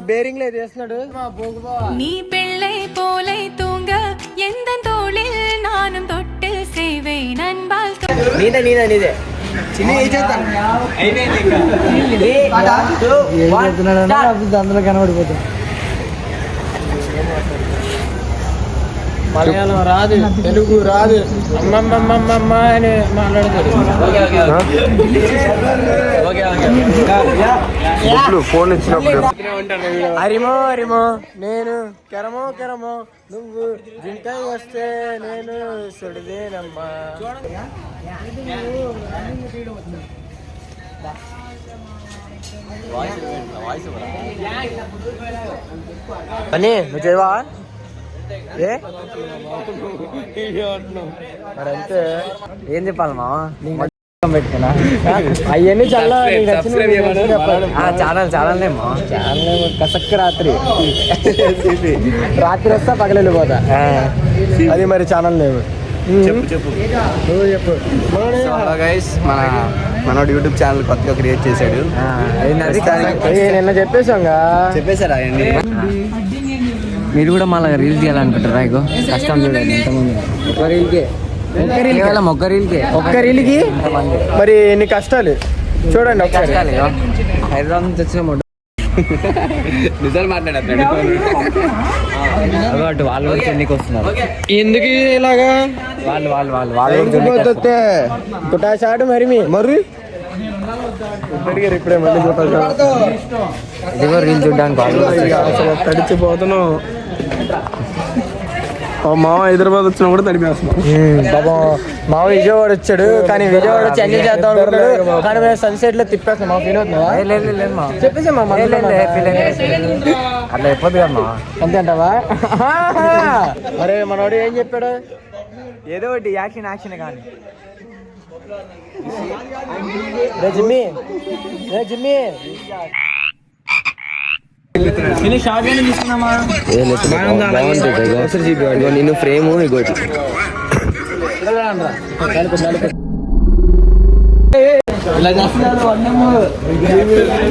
Bearing లేదు వేస్తున్నాడు. நீ பிள்ளை போலை தூங்க எந்த தோளில் நானும் தொட்டு செய்வேன் நண்பால் నీదే చిన్న అందులో కనబడిపోతాం. మలయాళం రాదు, తెలుగు రాదు, అమ్మమ్మమ్మమ్మ అని మాట్లాడతాడు. ఫోన్ ఇచ్చినప్పుడు హరిమో హరిమో నేను కెరమో కెరమో నువ్వు జింకాయ వస్తే నేను సుడిదేనమ్మా. అని నువ్వు చేయవా? మరి అంతే ఏం చెప్పాలి మామ? పెట్టుకున్నా అవన్నీ చాలా ఛానల్ ఛానల్ కసక్క రాత్రి వస్తా పగల వెళ్ళిపోతా. అది మరి ఛానల్ లేవు. చెప్పు మనోడు యూట్యూబ్ ఛానల్ కొత్తగా క్రియేట్ చేశాడు. నిన్న చెప్పేశారా అండి? మీరు కూడా మళ్ళీ రీల్ చేయాలనుకుంటారా? ఇగో కష్టం చూడండి, ఎంతమంది ఒక్క రీల్కి మరి ఎన్ని కష్టాలు చూడండి ఒకసారి. హైదరాబాద్ నుంచి వచ్చిన నిజాలు మాట్లాడతాడు. వాళ్ళు కూడా చెన్నైకి వస్తున్నారు. ఎందుకు ఇలాగా? వాళ్ళు కుటాశాడు మరి అడిగారు ఇప్పుడే మళ్ళీ ఇదిగో రీల్ చూడడానికి అసలు తడిచిపోతున్నాం. మామ హైదరాబాద్ వచ్చినా కూడా తడిపేస్తున్నాం. పాపం మామ విజయవాడ వచ్చాడు, కానీ విజయవాడ వచ్చి ఎంజాయ్ చేద్దాం అనుకుంటాడు, కానీ మేము సన్సెట్ లో తిప్పేస్తాం. మా ఫీల్ అవుతుందా? చెప్పేసి అట్లా అయిపోద్ది కమ్మా. అంతే అంటావా? అరే మనోడు ఏం చెప్పాడు? ఏదో ఒకటి యాక్షన్ కానీ జిమ్మి నిన్ను ఫ్రేమ్ ఇగోటి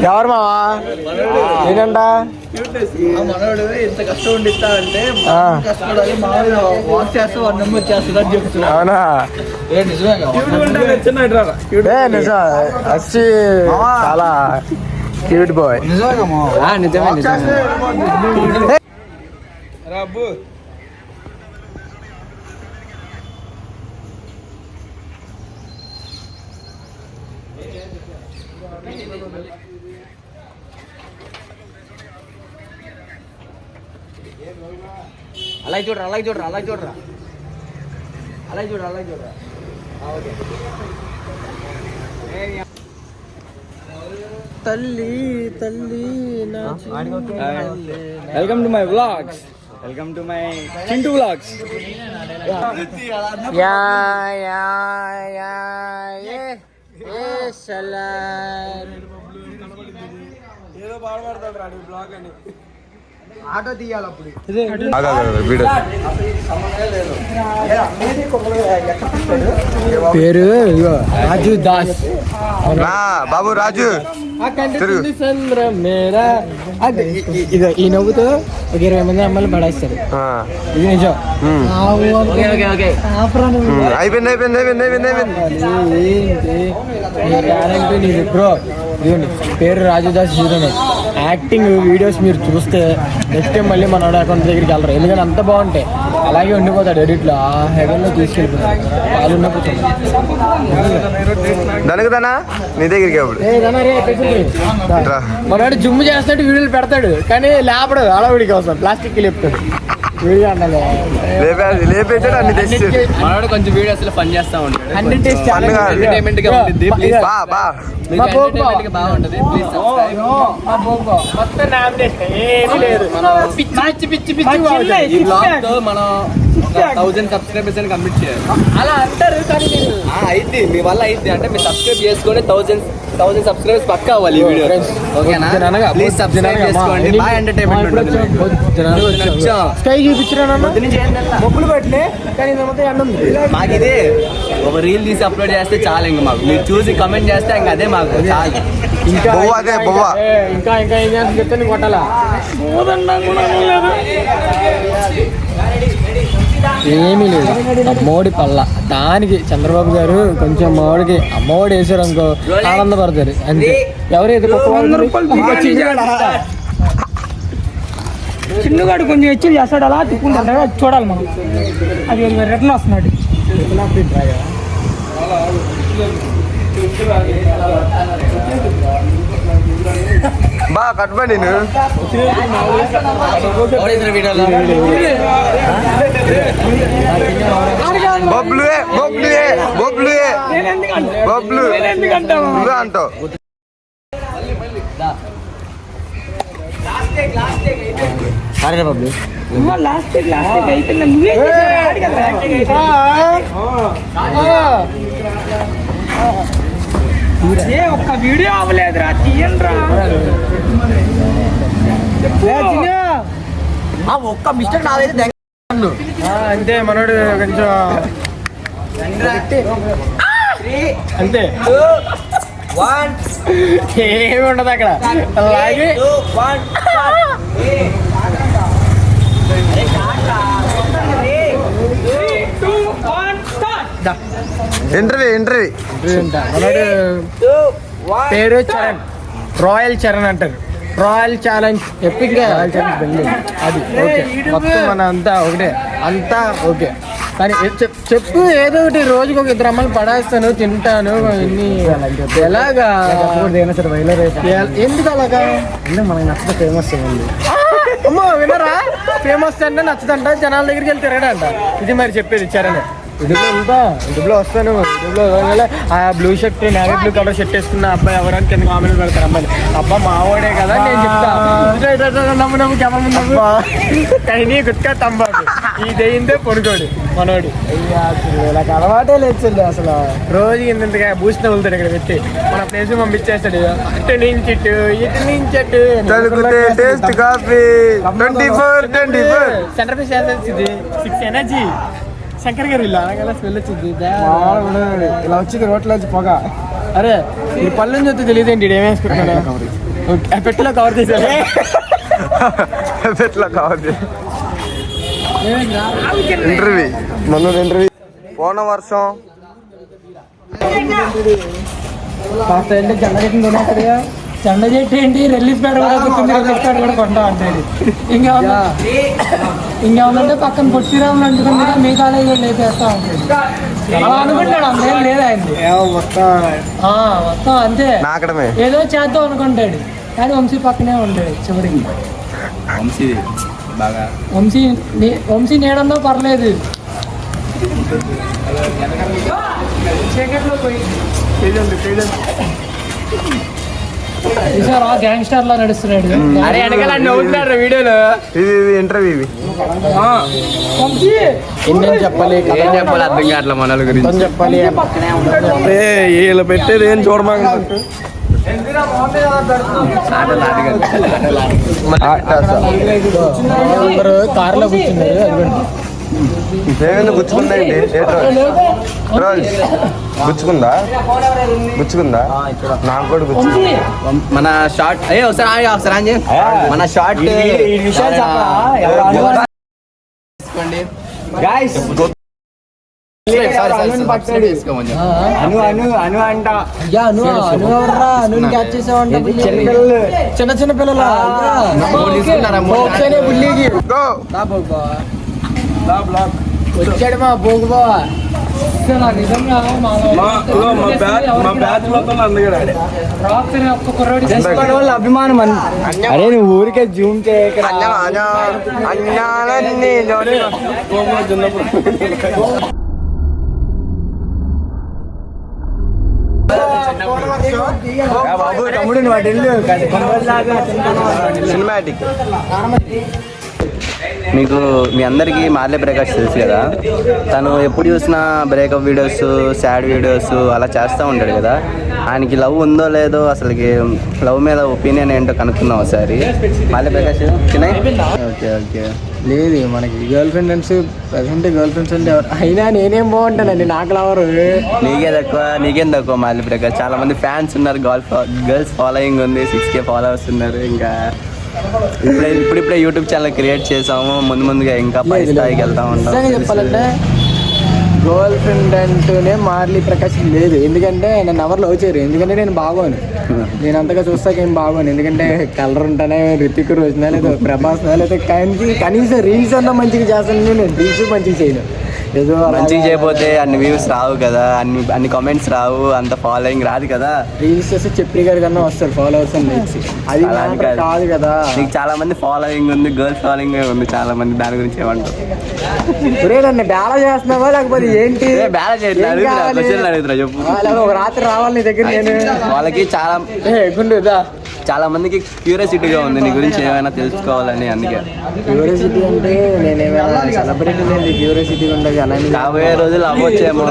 ఎవరు మావా? ఏంటంట మనోడు ఎంత కష్టం ఉండిస్తాడంటే కష్టపడాలి, మామూలుగా వాక్ చేస్తే 1 నెంబర్ వచ్చేస్తుంది అని చెప్తున్నా. అవునా? నిజం వచ్చి చాలా క్యూట్ బాయ్. నిజమే. అలాగే చూడరా. తల్లి నా welcome to my vlogs, welcome to my Chintu vlogs. ఏదో బాధపడతాడు రాడు బ్లాగ్ అని. ఆటో తీయాలి అప్పుడు. పేరు రాజు దాస్. బాబు రాజు ఈ నవ్వుతో ఒక 20 మంది అమ్మాయిలు పడేస్తారు. ఇది నిజం. అయిపోయింది బ్రో. పేరు రాజుదాస్ జీరోనే. యాక్టింగ్ వీడియోస్ మీరు చూస్తే నెక్స్ట్ టైం మళ్ళీ మన అకౌంట్ దగ్గరికి వెళ్ళరు, ఎందుకంటే అంత బాగుంటాయి. అలాగే ఉండిపోతాడు ఎడిట్లో, ఆ హెవెన్ లో తీసుకెళ్ళిపోతాడు. వాళ్ళు ఉన్నప్పుడు నీ దగ్గరికి మనవాడు జిమ్ చేస్తాడు, వీడియోలు పెడతాడు, కానీ లేపడు. అడవుడికి అవసరం ప్లాస్టిక్ లేపుతాడు. వీడియో అన్నది మనోడు కొంచెం వీడియోస్ లో ఫన్ చేస్తా ఉంటాడు. ఎంటర్టైన్మెంట్ గా ఉంటుంది. బాగుంటది. మొత్తం నామినేషన్ ఏమీ లేదు. ఈ బ్లాగ్ తో మనం 1000 సబ్స్క్రైబర్స్ అని కంప్లీట్ చేయాలి. అలా అంటారు కానీ మీరు అయితే మీ వల్ల అయితే అంటే మీరు సబ్స్క్రైబ్ చేసుకొని 1000 సబ్స్క్రైబర్స్ పక్కా అవ్వాలి ఈ వీడియో. ఓకేనా? ప్లీజ్ సబ్స్క్రైబ్ చేసుకోండి. బాగా ఎంటర్టైన్మెంట్ ఉంటుంది. స్కై చూపించరా మొక్కులు పెట్టలే కానీ మొత్తం ఎండ ఉంది. మాకు ఇదే ఒక రీల్ తీసి అప్లోడ్ చేస్తే చాలా ఇంకా మాకు మీరు చూసి కమెంట్ చేస్తే ఇంకా అదే మాకు చాలు. ఇంకా ఇంకా ఇంకా ఏం చేస్తుంది చెప్తే నీకు కొట్టాలా ఏమీ లేదు. అమ్మఒడి పల్ల దానికి చంద్రబాబు గారు కొంచెం అమ్మఒడికి అమ్మఒడి వేసారు అనుకో ఆనందపడతారు అంతే. ఎవరైతే చిన్నగాడు కొంచెం హెచ్చులు చేస్తాడు అలా తిప్పుకుంటాడు చూడాలి మనం. అది రిటర్న్ వస్తున్నాడు. బాగా కట్టుబడి నేను అంటావు. లాస్ట్ అయిపోయింది. నువ్వే ఒక్క వీడియో అవ్వలేదురా తీయండిరా. ఒక్క మిస్టేక్ నాదైతే అంతే. మనోడు కొంచెం అంతే ఏమి ఉండదు అక్కడ. అలాగే ఇంటర్వ్యూ మనోడు పేరు చరణ్, రాయల్ చరణ్ అంటారు. Royal challenge epic royal challenge అది ఓకే. మొత్తం మన అంతా ఒకటే, అంతా ఓకే. కానీ చెప్పు ఏదో ఒకటి రోజుకి ఒక 2 అమ్మలు పడేస్తాను తింటాను ఇన్ని ఎలాగా ఎందుకు అలాగా? మనకి నచ్చదు ఫేమస్ ఉంది. అమ్మో వినరా? ఫేమస్ అంటే నచ్చదంట, జనాల దగ్గరికి వెళ్ళి తిరగడంట. ఇది మరి చెప్పేది చరణ్. యూట్యూబ్లో వస్తాను. యూట్యూబ్లో ఆ blue shirt navy blue colour shirt వేసుకున్న అబ్బాయి ఎవరైనా కింద కామెంట్ పెడతారు. అమ్మాయి అబ్బా మావాడే కదా నేను చెప్తా. కైనీ గుట్కా తంబాకు ఇది అయిందే పొడుకోడు మనోడు. నాకు అలవాటే లేదు అసలు. రోజు ఇంతగా బూస్ట్ వెళ్తాడు ఇక్కడ పెట్టి మన ప్లేస్ పంపించేస్తాడు. అటు నుంచి ఇటు నుంచి అటు సెంటర్ పీస్ ఇది 6 ఎనర్జీ శంకర్ గారు ఇలా స్మెల్ వచ్చింది. ఇలా వచ్చింది రోడ్లోంచి పొగ. అరే ఈ పళ్ళు చూస్తే తెలియదేంటి ఏమేసుకుంటున్నాడు. పెట్టిలో కవర్ చేశారు. ఇంటర్వ్యూ పోన వర్షం కాస్త ఏంటి జెండా చెట్టు కొనేస్తాడుగా. జెండా చెట్టు ఏంటి రిలీజ్ ప్యాడ్ కూడా గుర్తుంది. రిలీజ్ ప్యాడ్ కూడా కొంటా అంటాడు. ఇంకేమంటే పక్కన పొట్టిరాములు అంటుకుంది మీ కాలేజీలో లేపేస్తా ఉంటాడు. అలా అనుకుంటాడు. అంతేం లేదు ఆయన మొత్తం అంతే. ఏదో చేద్దాం అనుకుంటాడు కానీ వంశీ పక్కనే ఉంటాడు చివరికి. వంశీ నీడన్నా పర్లేదు. చీకట్లో పోయి గ్యాంగ్స్టర్ లా నడుస్తున్నాడు. అరే వెనకాల నవ్వుతున్నారు వీడియోలో. ఇది ఇంటర్వ్యూ ఏం చెప్పాలి అర్థం కావట్లే మన గురించి చెప్పాలి. వీళ్ళు పెట్టేది ఏం చూడమాక కార్లో కూర్చున్నారు. గుచ్చుకుందా నాకు కూడా గుచ్చుకుంది. మన షార్ట్ ఒకసారి మన షార్ట్ చిన్న చిన్న పిల్లలు వచ్చాడు మా బోగు బావా. అభిమానం. అరే నువ్వు ఊరికే జూమ్ చేయక. బాబు తమ్ముడు నువ్వు అటు సినిమాటిక్ మీకు మీ అందరికీ మార్లే ప్రకాష్ తెలుసు కదా, తను ఎప్పుడు చూసినా బ్రేకప్ వీడియోస్, సాడ్ వీడియోస్ అలా చేస్తూ ఉంటాడు కదా. ఆయనకి లవ్ ఉందో లేదో, అసలుకి లవ్ మీద ఒపీనియన్ ఏంటో కనుక్కుందాం ఒకసారి. మార్లే ప్రకాష్ ఓకే ఓకే. లేదు మనకి girl friends present girl friends అంటే ఎవరు అయినా నేనేం బాగుంటానండి, నాకు లవరు. నీకేం తక్కువ మార్లే ప్రకాష్? చాలా మంది ఫ్యాన్స్ ఉన్నారు, గర్ల్స్ ఫాలోయింగ్ ఉంది, 6K ఫాలోవర్స్ ఉన్నారు. ఇంకా ఇప్పుడిప్పుడే యూట్యూబ్ ఛానల్ క్రియేట్ చేసాము, ముందుగా ఇంకా పై స్థాయికి వెళ్తా ఉంటాం. చెప్పాలంటే గర్ల్ ఫ్రెండ్ అంటూనే మార్లీ ప్రకాష్ లేదు, ఎందుకంటే నన్ను ఎవరు లవ్ చేయరు, ఎందుకంటే నేను బాగోను. నేను అంతగా చూస్తాకేం బాగోను, ఎందుకంటే కలర్ ఉంటానే రితిక్ రోషనా లేదా ప్రభాస్ లేదా కనీసం రీల్స్ అన్నా మంచిగా చేస్తాను, నేను రీల్స్ మంచిగా చేయను. ఏదో మంచిగా చేయకపోతే అన్ని వ్యూస్ రావు కదా, అన్ని కామెంట్స్ రావు, అంత ఫాలోయింగ్ రాదు కదా. రీల్స్ చేస్తే చెప్పి గారి కన్నా వస్తారు ఫాలోవర్స్ అని లైక్స్, అది కాదు కదా. నీకు చాలా మంది ఫాలోయింగ్ ఉంది, గర్ల్స్ ఫాలోయింగ్ ఉంది చాలా మంది, దాని గురించి ఏమంటావు? నన్ను బేలా చేస్తున్నావా లేకపోతే ఏంటి? బేలా చేయట్లేదు చెప్పు. ఒక రాత్రి రావాలి నీ దగ్గర, నేను వాళ్ళకి చాలా మందికి క్యూరియాసిటీగా ఉంది నీ గురించి ఏమైనా తెలుసుకోవాలని. అందుకే క్యూరియాసిటీ అంటే నేనేమైనా సెలబ్రిటీ లేదు, క్యూరియాసిటీ ఉండదు. కాబోయే రోజులు అవ్వచ్చేమో,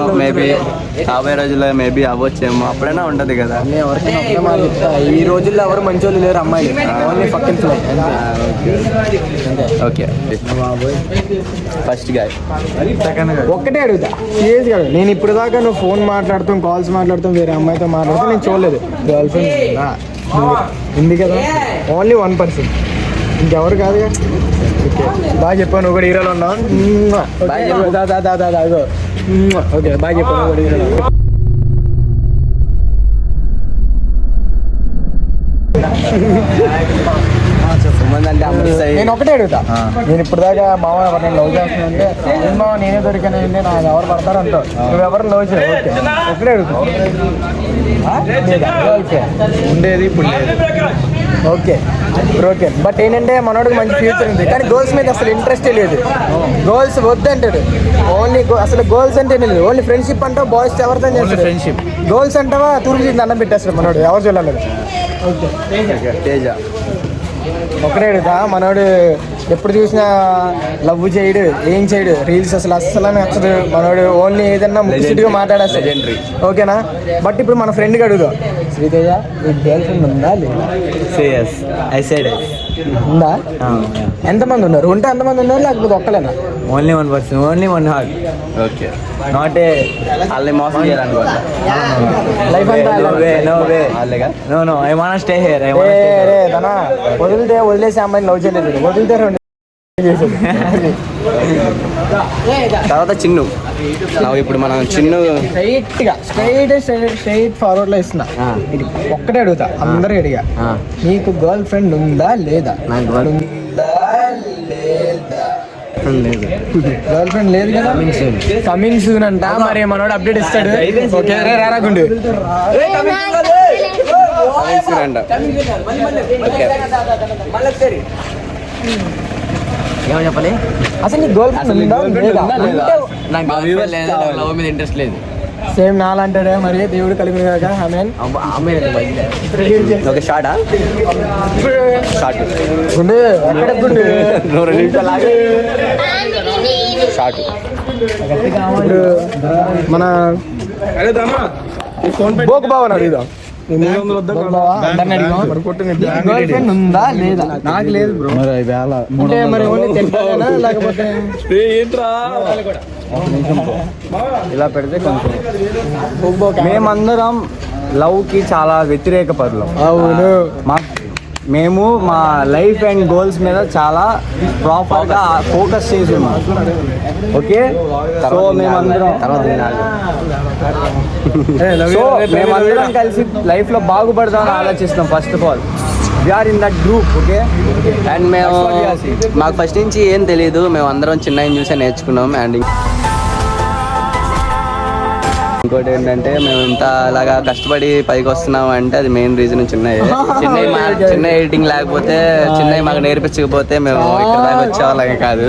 మేబీ అవ్వచ్చేమో, అప్పుడైనా ఉంటది కదా. నేను ఎవరికైనా మాట చెప్తా, ఈ రోజుల్లో ఎవరు మంచోళ్ళు లేరు అమ్మాయిలు, only fucking fly. Okay first guy ఒక్కటే అడుగుతా సీరియస్ కాదు, నేను ఇప్పుడు దాకా నువ్వు ఫోన్ మాట్లాడుతాం, కాల్స్ మాట్లాడుతాం, వేరే అమ్మాయితో మాట్లాడుతాం, నేను చూడలేదు. గర్ల్ ఫ్రెండ్ ఉంది కదా, ఓన్లీ 1%, ఇంకెవరు కాదు. బాగా చెప్పాను, నువ్వు కూడా హీరోలో ఉన్నావు. ఓకే బాగా చెప్పాను, నువ్వు కూడా హీరోలో. నేను ఒకటే అడుగుతా, నేను ఇప్పుడు దాకా మామ ఎవరిని లవ్ చేస్తున్నానంటే ఏం మామ నేనే దొరికానండి, నాకు ఎవరు పడతారు అంటావు, నువ్వు ఎవరు లవ్ చేయవు. ఓకే ఒకటే అడుగుతా, ఉండేది ఇప్పుడు లేదు. Okay okay. బట్ ఏంటంటే మనోడికి మంచి ఫ్యూచర్ ఉంది, కానీ గర్ల్స్ మీద అసలు ఇంట్రెస్టే లేదు. గర్ల్స్ వద్దంటాడు, ఓన్లీ అసలు గర్ల్స్ అంటే లేదు, ఓన్లీ ఫ్రెండ్షిప్ అంటావు. బాయ్స్ ఎవరితో చేస్తారు ఫ్రెండ్షిప్, గర్ల్స్ అంటావా తూర్పు చేసి దండం పెట్టేస్తాడు మనోడు, ఎవరు చూడాలి. ఓకే తేజ ఒకటే అడుగుతా, మనోడు ఎప్పుడు చూసినా లవ్ చేయడు, ఏం చేయడు, రీల్స్ అసలు నచ్చదు మనోడు, ఓన్లీ ఏదన్నా ముసిడిగా మాట్లాడేస్తాడు. ఓకేనా? బట్ ఇప్పుడు మన ఫ్రెండ్కి అడుగుదాం, శ్రీతేజ నీకు గర్ల్ ఫ్రెండ్ ఉందా లేదా? ఉందా? ఎంతమంది ఉన్నారు? ఉంటే ఎంతమంది ఉన్నారు, లేకపోతే ఒక్కలేనా? Only 1%, only 1 heart. Okay not a అల్లే మోసం చేయాలనుకోండి. లైఫ్ అంతా వదిలితే వదిలేసి అమ్మాయిని లవ్ చేయలేదు, వదిలితే రెండు తర్వాత చిన్ను. ఇప్పుడు మనం చిన్ను స్ట్రైట్ ఫార్వర్డ్ లో ఇస్తున్నా. ఇది ఒక్కటే అడుగుతా, అందరూ అడిగా, నీకు గర్ల్ ఫ్రెండ్ ఉందా లేదా? గర్ల్ ఫ్రెండ్ లేదు కదా, కమింగ్ సూన్ అంట. మరి మనోడు అప్డేట్ ఇస్తాడు. ఓకే రారాగుండు ఏమో చెప్పాలి. అసలు నీకు గర్ల్ ఫ్రెండ్ లవ్ మీద ఇంట్రెస్ట్ లేదు. సేమ్ నాలంటాడే, మరి దేవుడు కలిపి కాక ఆమెన్. ఓకే షార్టా షార్ట్ గుండు ఎక్కడ గుండు 2 నిమిషాలు ఆగి షార్ట్. మన బోకు బావని అడుగుదాం, గర్ల్ ఫ్రెండ్ ఉందా లేదా? నాకు లేదు బ్రో. అంటే మరి ఓన్లీ తింటానా లేకపోతే ఇలా పెడితే కొంచెం. మేమందరం లవ్కి చాలా వ్యతిరేక పరులం. అవును, మేము మా లైఫ్ అండ్ గోల్స్ మీద చాలా ప్రాపర్గా ఫోకస్ చేసి ఉన్నాం. ఓకే సో మేమందరం కలిసి లైఫ్లో బాగుపడదామని ఆలోచిస్తాం. First of all we are in that group. Okay and మేము మాకు ఫస్ట్ నుంచి ఏం తెలియదు, మేము అందరం చిన్నగా చూసే నేర్చుకున్నాం. అండ్ ఇంకోటి ఏంటంటే మేము ఇంత అలాగా కష్టపడి పైకి వస్తున్నాం అంటే అది మెయిన్ రీజన్ చిన్న ఎడిటింగ్ లేకపోతే చిన్నవి మాకు నేర్పించకపోతే మేము ఇక్కడ దాకా వచ్చేవాళ్ళం కాదు.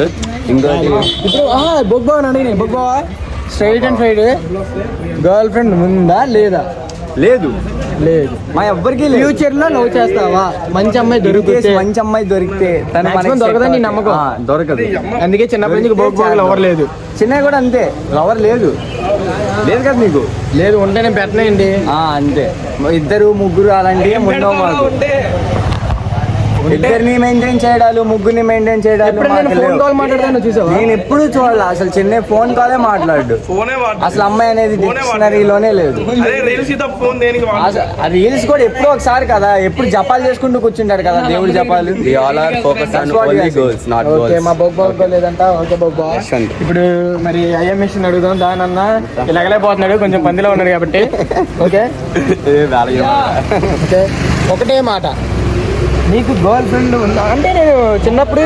ఇంకోటి ఇప్పుడు బొగ్బావని అడిగినాయి, బొగ్బావా straight and straight girlfriend ఉందా లేదా? లేదు. లేదు. మా ఎవ్వరికి ఫ్యూచర్ లో లవ్ చేస్తావా? మంచి అమ్మాయి దొరికితే, మంచి అమ్మాయి దొరికితే Maximum దొరకదని నీ నమ్మకం. దొరకదు. అందుకే చిన్నప్పటి నుంచి బోగు లవర్ లేదు. చిన్నవి కూడా అంతే, లవర్ లేదు కదా నీకు? లేదు, ఉంటే నేను పెట్టనండి. అంతే, 2 3 అలాంటివి ముందు మాకు. ఇద్దరిని మెయింటైన్ చేయడాలు, ముగ్గురిని మెయింటైన్ చేయడాలు ఎప్పుడు నేను ఫోన్ కాల్ మాట్లాడతాను చూసావా? నేను ఎప్పుడు చూడాలి అసలు. చిన్న ఫోన్ కాలే మాట్లాడు, అసలు అమ్మాయి అనేది డిక్షనరీలోనే లేదు. అది రీల్స్ కూడా ఎప్పుడో ఒకసారి కదా, ఎప్పుడు జపాలు చేసుకుంటూ కూర్చుంటాడు కదా, దేవుడు జపాలు. ఓకే, మా బొగ్గు లేదంట. ఓకే బొగ్గు, ఇప్పుడు మరి ఐఎం మిషన్ అడుగుదాం. దానన్నా ఇలాగలేకపోతున్నాడు, కొంచెం పందిలో ఉన్నాడు కాబట్టి. ఓకే, ఒకటే మాట, నీకు గర్ల్ ఫ్రెండ్ ఉందా అంటే? నేను చిన్నప్పుడు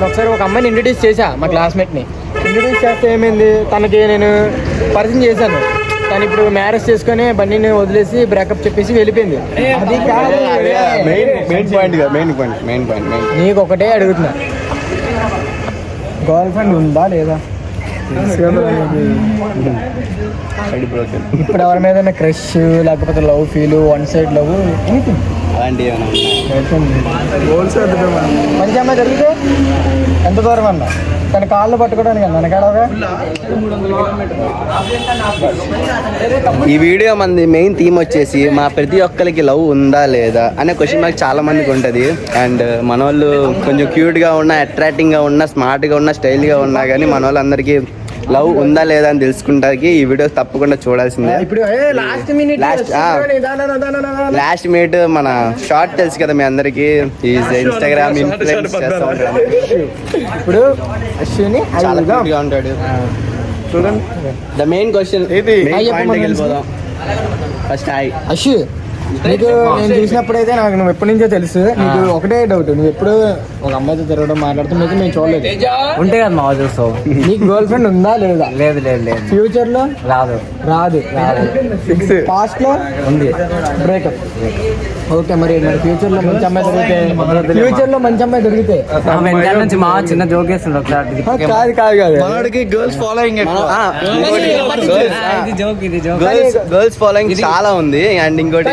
ఒకసారి ఒక అమ్మాయిని ఇంట్రడ్యూస్ చేశా, మా క్లాస్మేట్ని. ఇంట్రడ్యూస్ చేస్తే ఏమైంది, తనకి నేను పరిచయం చేశాను. తను ఇప్పుడు మ్యారేజ్ చేసుకొని బండిని వదిలేసి బ్రేకప్ చెప్పేసి వెళ్ళిపోయింది. అది కాదు, నీకు ఒకటే అడుగుతున్నా, గర్ల్ ఫ్రెండ్ ఉందా లేదా? ఇప్పుడు ఎవరి మీద క్రష్, లేకపోతే love feel, one side love, anything మంచి అమ్మాయి దొరికితే ఎంత దూరం అన్నా? తన కాళ్ళు పట్టుకోవడానికి వెనకాడగా. ఈ వీడియో మంది మెయిన్ థీమ్ వచ్చేసి మా ప్రతి ఒక్కరికి లవ్ ఉందా లేదా అనే క్వశ్చన్ మార్క్ చాలా మందికి ఉంటుంది. అండ్ మన వాళ్ళు కొంచెం క్యూట్గా ఉన్నా, అట్రాక్టింగ్గా ఉన్నా, స్మార్ట్గా ఉన్నా, స్టైల్గా ఉన్నా కానీ మన వాళ్ళందరికీ లవ్ ఉందా లేదా అని తెలుసుకుంటానికి ఈ వీడియో తప్పకుండా చూడాల్సిందే. లాస్ట్ మినిట్ మన షార్ట్ తెలుసు కదా మీ అందరికి, ఇన్స్టాగ్రామ్ ఇన్ఫ్లుయెన్స్ చేస్తా ఉంటాడు. ఇప్పుడు అశ్విని చాలా క్యూట్ గా ఉంటాడు చూడండి. ద మెయిన్ క్వశ్చన్ వెళ్ళిపోదాం. ఫస్ట్ హాయ్ అశ్వి, నీకు నేను చూసినప్పుడైతే నాకు నువ్వు ఎప్పటి నుంచో తెలుసు. నీకు ఒకటే డౌట్, నువ్వు ఎప్పుడు ఒక అమ్మాయితో తిరగడం మాట్లాడుతున్నది మేము చూడలేదు. ఉంటే కదా మా చూస్తావు. నీకు గర్ల్ ఫ్రెండ్ ఉందా లేదా? లేదు లేదు లేదు. ఫ్యూచర్ లో రాదు రాదు. పాస్ట్ లో ఉంది, బ్రేకప్. ఓకే, మరి ఫ్యూచర్ లో మంచి అమ్మాయి దొరికితే, ఫ్యూచర్ లో మంచి అమ్మాయి దొరికితే నుంచి మా చిన్న జోక్ వేస్తుండే ఒకసారి. కాదు కాదు కాదు, మనోడికి గర్ల్స్ ఫాలోయింగ్ గర్ల్స్ ఫాలోయింగ్ చాలా ఉంది. అండ్ ఇంకోటి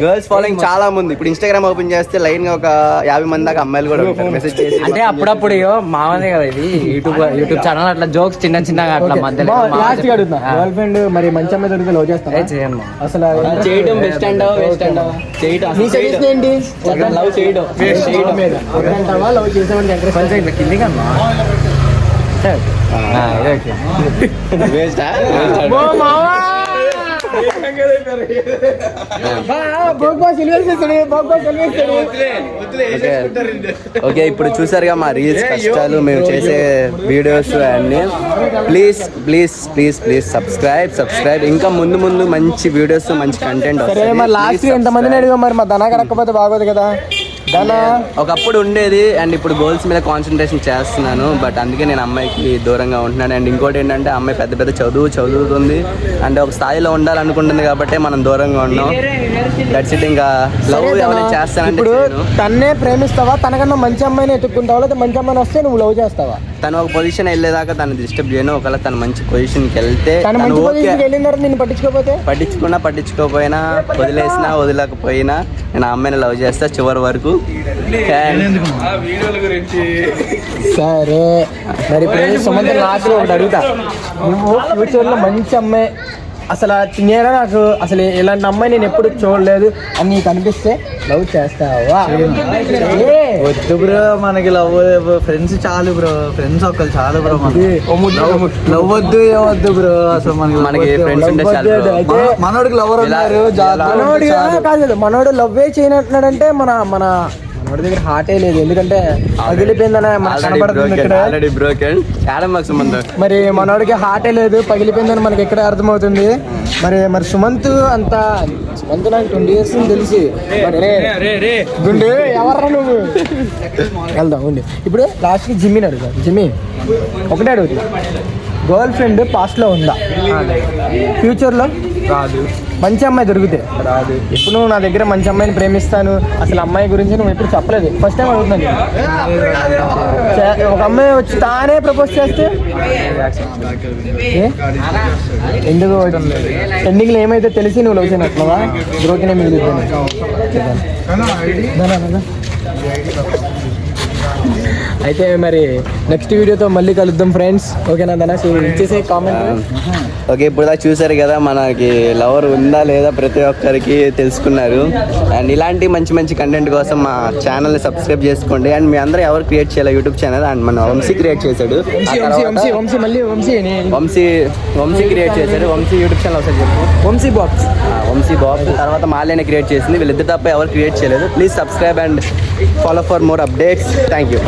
గర్ల్స్ ఫాలోయింగ్ చాలా ఉంది. ఇప్పుడు ఇన్స్టాగ్రామ్ ఓపెన్ చేస్తే లైన్ గా ఒక 50 మంది దాకా అమ్మాయిలు కూడా ఉంటారు మెసేజ్ చేసి. అంటే అప్పుడప్పుడు మామదే కదా ఇది, యూట్యూబ్ ఛానల్ అట్లా జోక్స్ చిన్న చిన్నగా అట్లా మధ్యలో. లాస్ట్ అడుగుతున్నా, గర్ల్ ఫ్రెండ్ మరి మంచి అమ్మాయి దొరికితే లవ్ చేస్తా? చేయను అసలు చేయడం బెస్ట్ అంటావా వేస్ట్ అంటావా? నీ సజెషన్ ఏంటి? లవ్ చేయడం అంటావా? లవ్ చేసామని కొంచెం కింది కన్నా వేస్టా? ఓకే, ఇప్పుడు చూసారుగా మా రీల్స్ కష్టాలు, మేము చేసే వీడియోస్ అన్ని. Please please please please subscribe. ఇంకా ముందు ముందు మంచి వీడియోస్, మంచి కంటెంట్ వస్తుంది. లాస్ట్ ఎంతమందిని అడిగా మరి మా ధనా కడకపోతే బాగోదు కదా. ఒకప్పుడు ఉండేది, అండ్ ఇప్పుడు గోల్స్ మీద కాన్సన్ట్రేషన్ చేస్తున్నాను. బట్ అందుకే నేను అమ్మాయికి దూరంగా ఉంటున్నాను. అండ్ ఇంకోటి ఏంటంటే అమ్మాయి పెద్ద పెద్ద చదువుతుంది అండ్ ఒక స్థాయిలో ఉండాలనుకుంటుంది కాబట్టి మనం దూరంగా ఉన్నాం. That's it. ఇంకా లవ్ ఎవరైనా చేస్తానంటే ఇప్పుడు తన్నే ప్రేమిస్తావా, తనకన్నా మంచి అమ్మాయిని ఎత్తుక్కుంటావా, లేదా మంచి అమ్మాయిని వస్తే నువ్వు లవ్ చేస్తావా? తను ఒక పొజిషన్ వెళ్ళేదాకా తను డిస్టర్బ్ చేయను. ఒకవేళ తను మంచి పొజిషన్కి వెళ్తే నేను పట్టించుకోకపోయినా వదిలేకపోయినా నేను ఆ అమ్మాయిని లవ్ చేస్తా చివరి వరకు. సరే, మరి ఇప్పుడు సుమంత్ లాస్ట్ ఒకటి అడుగుతా, నువ్వు ఫ్యూచర్ లో మంచి అమ్మాయి అసలు తినేలా నాకు అసలు ఇలాంటి అమ్మాయి నేను ఎప్పుడు చూడలేదు అని నీకు అనిపిస్తే లవ్ చేస్తావా? వద్దు బ్రో, మనకి లవ్ ఫ్రెండ్స్ చాలు బ్రో, ఫ్రెండ్స్ ఒక్కరు చాలు బ్రో. లవ్ వద్దు, ఏమొద్దు బ్రో, అసలు మనకి ఫ్రెండ్స్ ఉంటే చాలు. మనోడికి లవర్ ఉన్నారు, మనోడు లవ్వే చేయనట్టున్నాడంటే మనోడి దగ్గర హార్టే లేదు. ఎందుకంటే పగిలిపోయిందని మనకు కనబడుతుంది ఇక్కడ. మరి మనోడికి హార్టే లేదు, పగిలిపోయిందని మనకి ఎక్కడ అర్థమవుతుంది. మరి సుమంత్ నాకు 20 years తెలిసి గుండు ఎవర్రా నువ్వు? వెళ్దాం ఉండి. ఇప్పుడు లాస్ట్కి జిమ్మిని అడుగుతా. జిమ్మి ఒకటే అడుగుతా, గర్ల్ ఫ్రెండ్ పాస్ట్ లో ఉందా, ఫ్యూచర్ లో రాదు? మంచి అమ్మాయి దొరికితే ఇప్పుడు నువ్వు నా దగ్గర మంచి అమ్మాయిని ప్రేమిస్తాను అసలు అమ్మాయి గురించి నువ్వు ఎప్పుడు చెప్పలేదు, ఫస్ట్ టైం అడుగుతున్నాను నేను. ఒక అమ్మాయి వచ్చి తానే ప్రపోజ్ చేస్తే ఏ? ఎందుకు ఎండింగ్లో ఏమైతే తెలిసి నువ్వు లవ్ చేయనట్టున్నావా? బ్రోకెనే మిగిలిపోయినా. అయితే మరి నెక్స్ట్ వీడియోతో మళ్ళీ కలుద్దాం ఫ్రెండ్స్. ఓకేనా దానా? ఇచ్చేసే కామెంట్. ఓకే, ఇప్పుడు దాకా చూసారు కదా, మనకి లవర్ ఉందా లేదా ప్రతి ఒక్కరికి తెలుసుకున్నారు. అండ్ ఇలాంటి మంచి మంచి కంటెంట్ కోసం మా ఛానల్ని సబ్స్క్రైబ్ చేసుకోండి. అండ్ మీ అందరూ ఎవరు క్రియేట్ చేయాలి యూట్యూబ్ ఛానల్? అండ్ మన వంశీ క్రియేట్ చేశాడు, వంశీ క్రియేట్ చేశాడు. వంశీ యూట్యూబ్ ఛానల్ ఒకసారి చెప్పు. వంశీ బాక్స్ తర్వాత మాలేనే క్రియేట్ చేసింది. వీళ్ళిద్దరు తప్ప ఎవరు క్రియేట్ చేయలేదు. Please subscribe and follow for more updates. Thank you.